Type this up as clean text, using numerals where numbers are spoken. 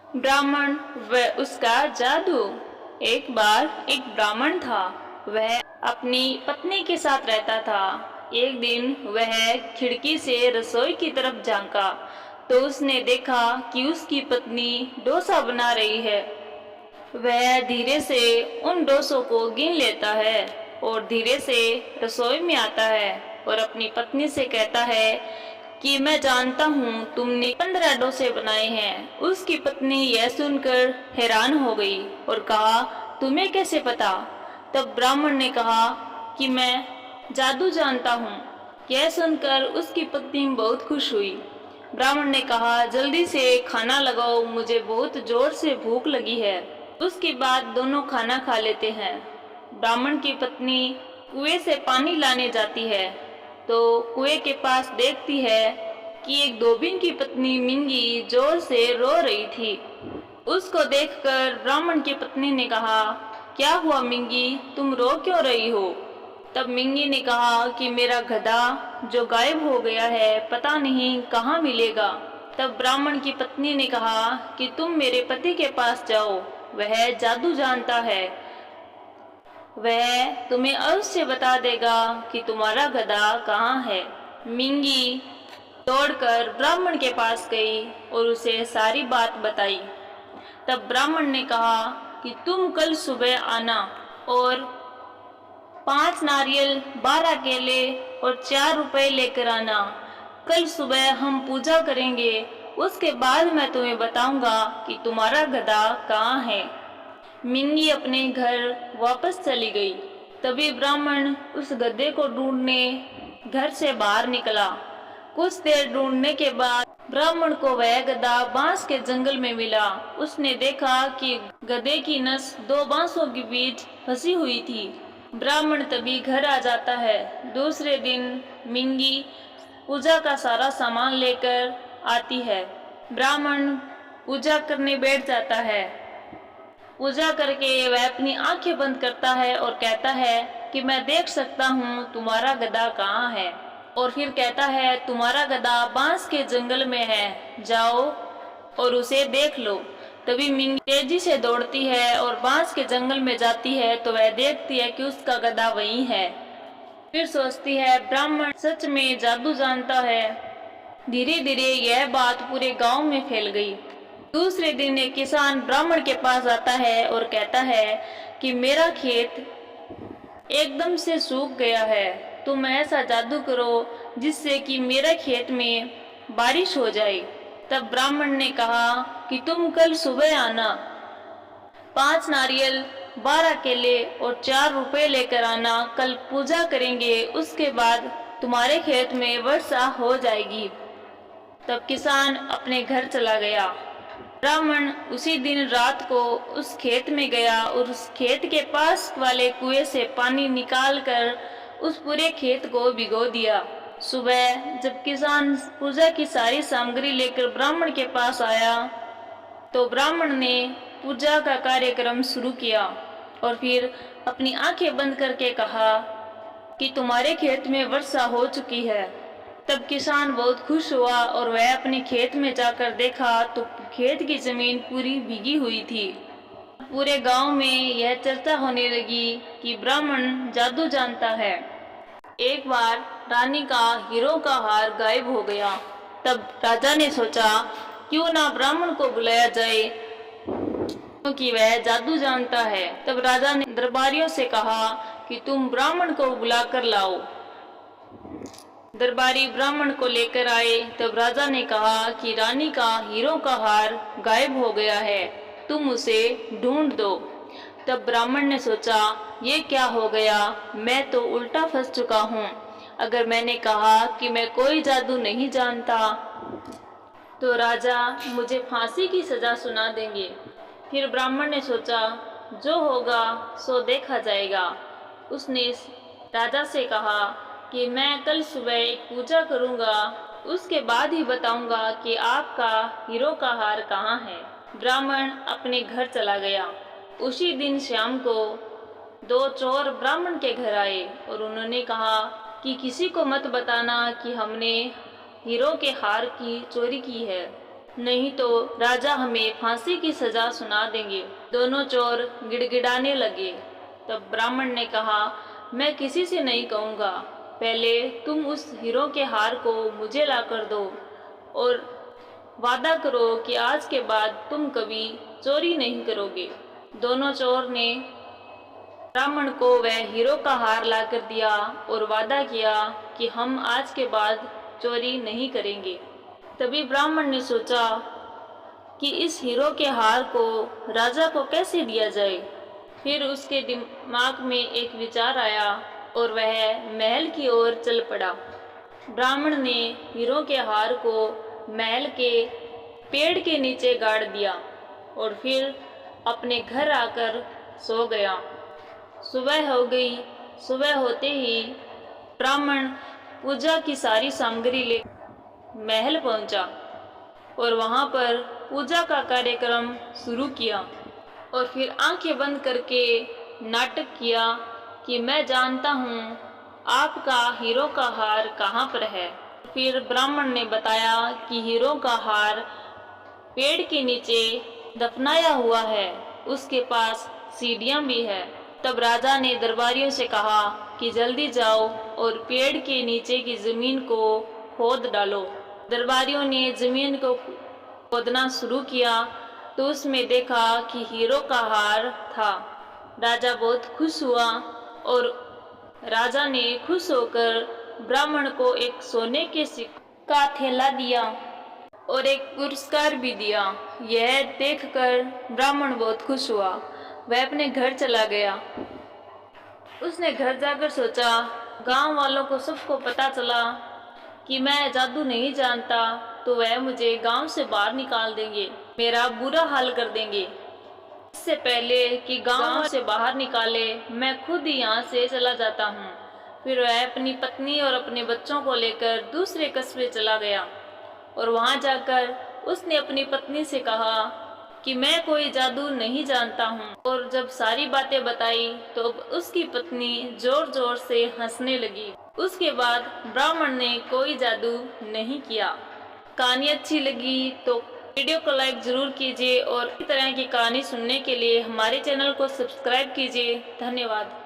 ब्राह्मण व उसका जादू। एक बार एक ब्राह्मण था। वह अपनी पत्नी के साथ रहता था। एक दिन वह खिड़की से रसोई की तरफ झांका तो उसने देखा कि उसकी पत्नी डोसा बना रही है। वह धीरे से उन डोसों को गिन लेता है और धीरे से रसोई में आता है और अपनी पत्नी से कहता है कि मैं जानता हूँ तुमने 15 डोसे बनाए हैं। उसकी पत्नी यह सुनकर हैरान हो गई और कहा, तुम्हें कैसे पता? तब ब्राह्मण ने कहा कि मैं जादू जानता हूँ। यह सुनकर उसकी पत्नी बहुत खुश हुई। ब्राह्मण ने कहा, जल्दी से खाना लगाओ, मुझे बहुत जोर से भूख लगी है। उसके बाद दोनों खाना खा लेते हैं। ब्राह्मण की पत्नी कुएं से पानी लाने जाती है तो कुएं के पास देखती है कि एक धोबिन की पत्नी मिंगी जोर से रो रही थी। उसको देखकर ब्राह्मण की पत्नी ने कहा, क्या हुआ मिंगी, तुम रो क्यों रही हो? तब मिंगी ने कहा कि मेरा गधा जो गायब हो गया है, पता नहीं कहाँ मिलेगा। तब ब्राह्मण की पत्नी ने कहा कि तुम मेरे पति के पास जाओ, वह जादू जानता है। वह तुम्हें अवश्य बता देगा कि तुम्हारा गधा कहाँ है। मिंगी दौड़कर ब्राह्मण के पास गई और उसे सारी बात बताई। तब ब्राह्मण ने कहा कि तुम कल सुबह आना और 5 नारियल, 12 केले और 4 रुपए लेकर आना। कल सुबह हम पूजा करेंगे, उसके बाद मैं तुम्हें बताऊंगा कि तुम्हारा गधा कहाँ है। मिंगी अपने घर वापस चली गई। तभी ब्राह्मण उस गधे को ढूंढने घर से बाहर निकला। कुछ देर ढूंढने के बाद ब्राह्मण को वह गधा बांस के जंगल में मिला। उसने देखा कि गधे की नस 2 बांसों के बीच फंसी हुई थी। ब्राह्मण तभी घर आ जाता है। दूसरे दिन मिंगी पूजा का सारा सामान लेकर आती है। ब्राह्मण पूजा करने बैठ जाता है। पूजा करके वह अपनी आंखें बंद करता है और कहता है कि मैं देख सकता हूँ तुम्हारा गधा कहाँ है। और फिर कहता है, तुम्हारा गधा बांस के जंगल में है, जाओ और उसे देख लो। तभी मिंगी तेजी से दौड़ती है और बांस के जंगल में जाती है तो वह देखती है कि उसका गधा वहीं है। फिर सोचती है, ब्राह्मण सच में जादू जानता है। धीरे धीरे यह बात पूरे गांव में फैल गई। दूसरे दिन एक किसान ब्राह्मण के पास आता है और कहता है कि मेरा खेत एकदम से सूख गया है, तुम ऐसा जादू करो जिससे कि मेरे खेत में बारिश हो जाए। तब ब्राह्मण ने कहा कि तुम कल सुबह आना, 5 नारियल, 12 केले और 4 रुपए लेकर आना। कल पूजा करेंगे, उसके बाद तुम्हारे खेत में वर्षा हो जाएगी। तब किसान अपने घर चला गया। ब्राह्मण उसी दिन रात को उस खेत में गया और उस खेत के पास वाले कुएं से पानी निकालकर उस पूरे खेत को भिगो दिया। सुबह जब किसान पूजा की सारी सामग्री लेकर ब्राह्मण के पास आया तो ब्राह्मण ने पूजा का कार्यक्रम शुरू किया और फिर अपनी आंखें बंद करके कहा कि तुम्हारे खेत में वर्षा हो चुकी है। तब किसान बहुत खुश हुआ और वह अपने खेत में जाकर देखा तो खेत की जमीन पूरी भीगी हुई थी। पूरे गांव में यह चर्चा होने लगी कि ब्राह्मण जादू जानता है। एक बार रानी का हीरों का हार गायब हो गया। तब राजा ने सोचा क्यों ना ब्राह्मण को बुलाया जाए क्योंकि वह जादू जानता है। तब राजा ने दरबारियों से कहा कि तुम ब्राह्मण को बुलाकर लाओ। दरबारी ब्राह्मण को लेकर आए। तब राजा ने कहा कि रानी का हीरों का हार गायब हो गया है, तुम उसे ढूंढ दो। तब ब्राह्मण ने सोचा ये क्या हो गया, मैं तो उल्टा फंस चुका हूँ। अगर मैंने कहा कि मैं कोई जादू नहीं जानता तो राजा मुझे फांसी की सजा सुना देंगे। फिर ब्राह्मण ने सोचा जो होगा सो देखा जाएगा। उसने राजा से कहा कि मैं कल सुबह एक पूजा करूंगा, उसके बाद ही बताऊंगा कि आपका हीरो का हार कहाँ है। ब्राह्मण अपने घर चला गया। उसी दिन शाम को 2 चोर ब्राह्मण के घर आए और उन्होंने कहा कि किसी को मत बताना कि हमने हीरो के हार की चोरी की है। नहीं तो राजा हमें फांसी की सजा सुना देंगे। दोनों चोर गिड़गिड़ाने लगे। तब ब्राह्मण ने कहा, मैं किसी से नहीं कहूँगा, पहले तुम उस हीरों के हार को मुझे ला कर दो और वादा करो कि आज के बाद तुम कभी चोरी नहीं करोगे। दोनों चोर ने ब्राह्मण को वह हीरो का हार लाकर दिया और वादा किया कि हम आज के बाद चोरी नहीं करेंगे। तभी ब्राह्मण ने सोचा कि इस हीरो के हार को राजा को कैसे दिया जाए। फिर उसके दिमाग में एक विचार आया और वह महल की ओर चल पड़ा। ब्राह्मण ने हीरो के हार को महल के पेड़ के नीचे गाड़ दिया और फिर अपने घर आकर सो गया। सुबह हो गई। सुबह होते ही ब्राह्मण पूजा की सारी सामग्री ले महल पहुंचा और वहां पर पूजा का कार्यक्रम शुरू किया और फिर आंखें बंद करके नाटक किया कि मैं जानता हूँ आपका हीरो का हार कहाँ पर है। फिर ब्राह्मण ने बताया कि हीरो का हार पेड़ के नीचे दफनाया हुआ है, उसके पास सीढ़ियाँ भी है। तब राजा ने दरबारियों से कहा कि जल्दी जाओ और पेड़ के नीचे की जमीन को खोद डालो। दरबारियों ने जमीन को खोदना शुरू किया तो उसमें देखा कि हीरो का हार था। राजा बहुत खुश हुआ और राजा ने खुश होकर ब्राह्मण को एक सोने के सिक्के का थैला दिया और एक पुरस्कार भी दिया। यह देखकर ब्राह्मण बहुत खुश हुआ। वह अपने घर चला गया। उसने घर जाकर सोचा, गांव वालों को सबको पता चला कि मैं जादू नहीं जानता तो वह मुझे गांव से बाहर निकाल देंगे, मेरा बुरा हाल कर देंगे। इससे पहले कि गांव से बाहर निकाले, मैं खुद ही यहाँ से चला जाता हूँ। फिर वह अपनी पत्नी और अपने बच्चों को लेकर दूसरे कस्बे चला गया और वहाँ जाकर उसने अपनी पत्नी से कहा कि मैं कोई जादू नहीं जानता हूँ। और जब सारी बातें बताई तो उसकी पत्नी जोर जोर से हंसने लगी। उसके बाद ब्राह्मण ने कोई जादू नहीं किया। कहानी अच्छी लगी तो वीडियो को लाइक जरूर कीजिए और इस तरह की कहानी सुनने के लिए हमारे चैनल को सब्सक्राइब कीजिए। धन्यवाद।